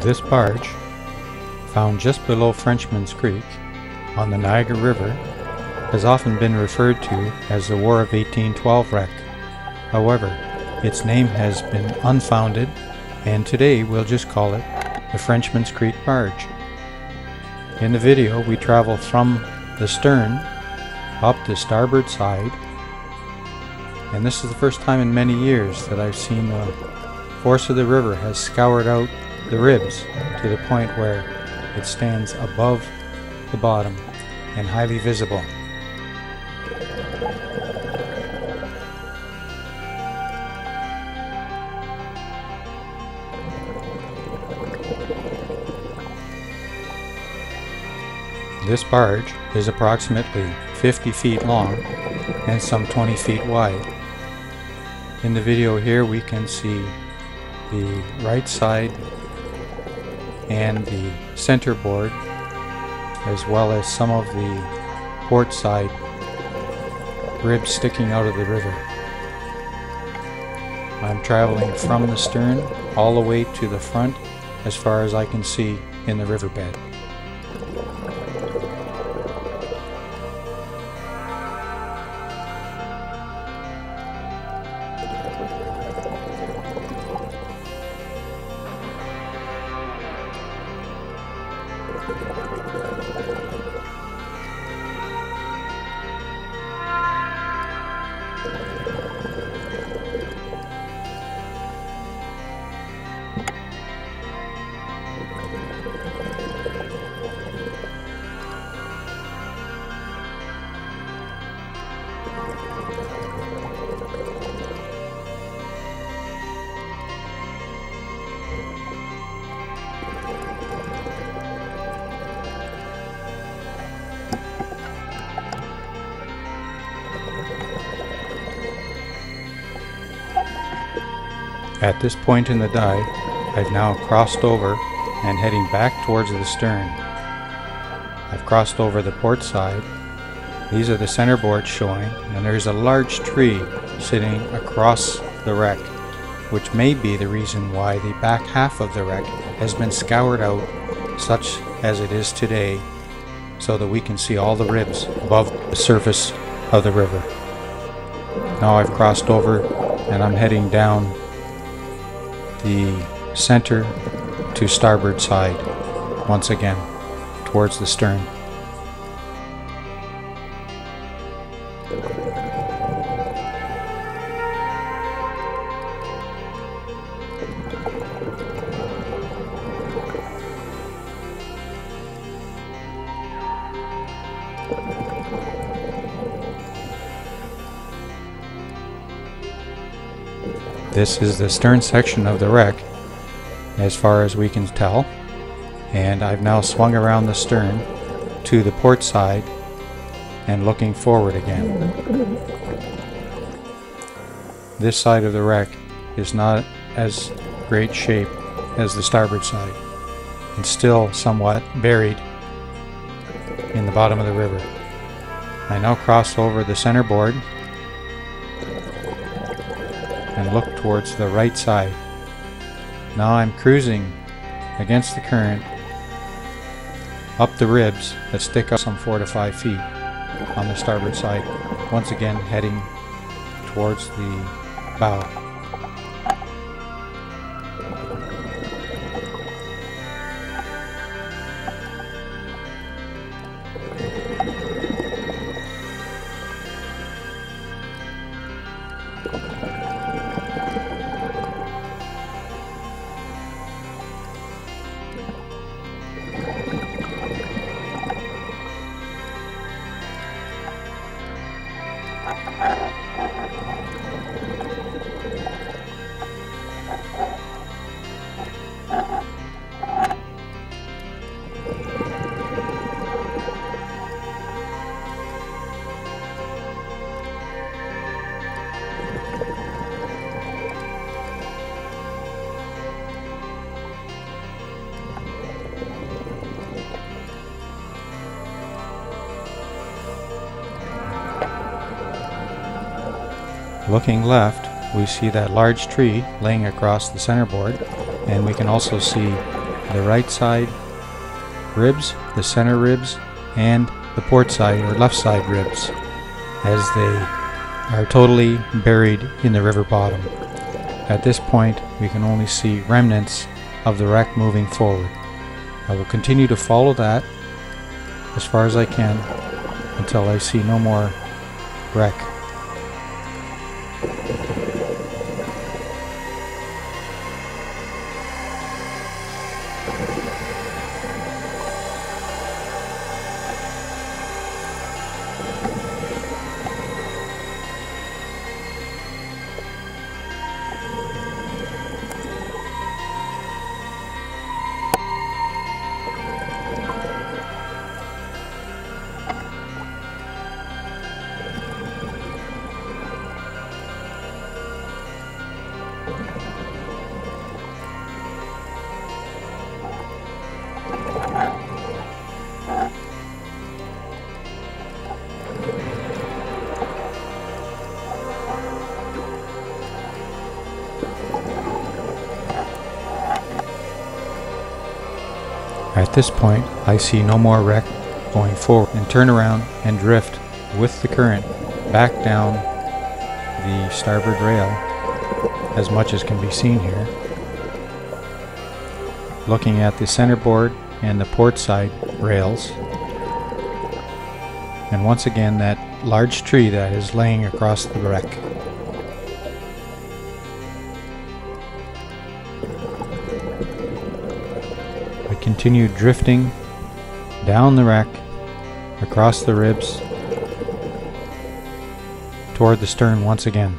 This barge, found just below Frenchmans Creek on the Niagara River, has often been referred to as the War of 1812 wreck. However, its name has been unfounded, and today we'll just call it the Frenchmans Creek Barge. In the video, we travel from the stern up the starboard side, and this is the first time in many years that I've seen the force of the river has scoured out the ribs to the point where it stands above the bottom and highly visible. This barge is approximately 50 feet long and some 20 feet wide. In the video here we can see the right side and the center board, as well as some of the port side ribs sticking out of the river. I'm traveling from the stern all the way to the front as far as I can see in the riverbed. At this point in the dive, I've now crossed over and heading back towards the stern. I've crossed over the port side. These are the center boards showing, and there's a large tree sitting across the wreck, which may be the reason why the back half of the wreck has been scoured out such as it is today, so that we can see all the ribs above the surface of the river. Now I've crossed over and I'm heading down the center to starboard side once again towards the stern. This is the stern section of the wreck as far as we can tell, and I've now swung around the stern to the port side and looking forward again. This side of the wreck is not as great shape as the starboard side. It's still somewhat buried in the bottom of the river. I now cross over the center board and look towards the right side. Now I'm cruising against the current up the ribs that stick up some 4 to 5 feet on the starboard side, once again heading towards the bow. Looking left, we see that large tree laying across the center board, and we can also see the right side ribs, the center ribs, and the port side or left side ribs, as they are totally buried in the river bottom. At this point, we can only see remnants of the wreck moving forward. I will continue to follow that as far as I can until I see no more wreck. At this point, I see no more wreck going forward and turn around and drift with the current back down the starboard rail as much as can be seen here, looking at the centerboard and the port side rails, and once again that large tree that is laying across the wreck. Continue drifting down the wreck, across the ribs, toward the stern once again.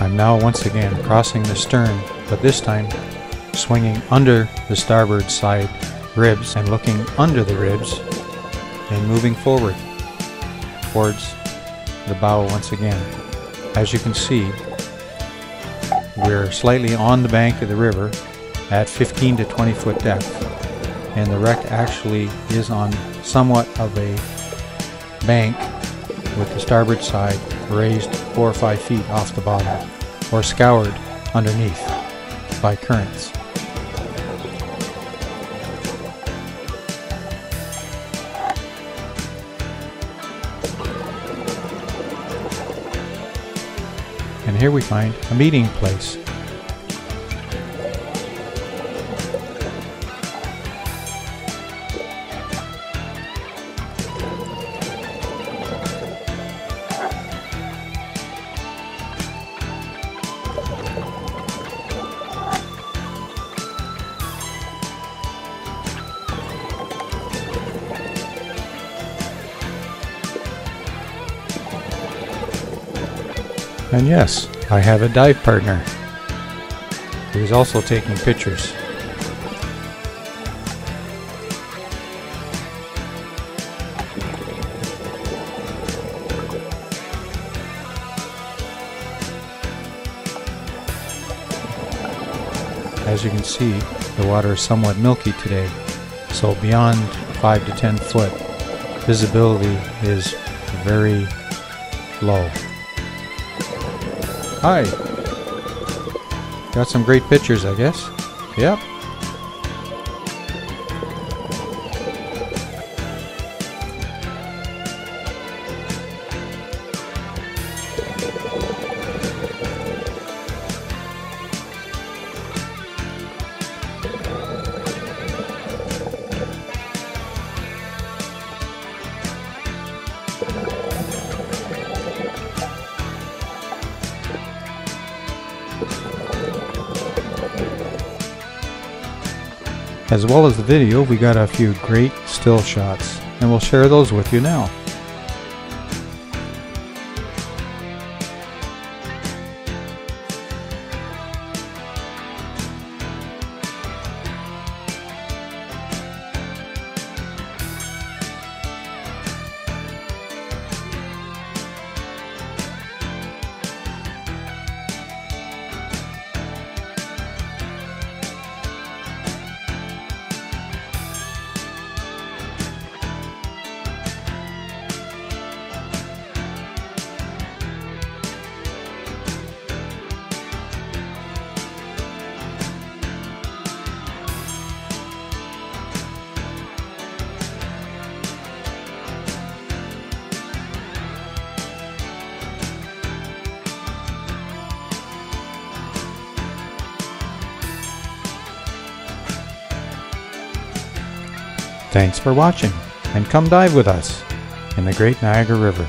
I'm now once again crossing the stern, but this time swinging under the starboard side ribs and looking under the ribs and moving forward towards the bow once again. As you can see, we're slightly on the bank of the river at 15 to 20 foot depth, and the wreck actually is on somewhat of a bank with the starboard side raised 4 or 5 feet off the bottom, or scoured underneath by currents. And here we find a meeting place. And yes, I have a dive partner who is also taking pictures. As you can see, the water is somewhat milky today, so beyond 5 to 10 foot, visibility is very low. Hi. Got some great pictures, I guess. Yep. As well as the video, we got a few great still shots, and we'll share those with you now. Thanks for watching, and come dive with us in the Great Niagara River.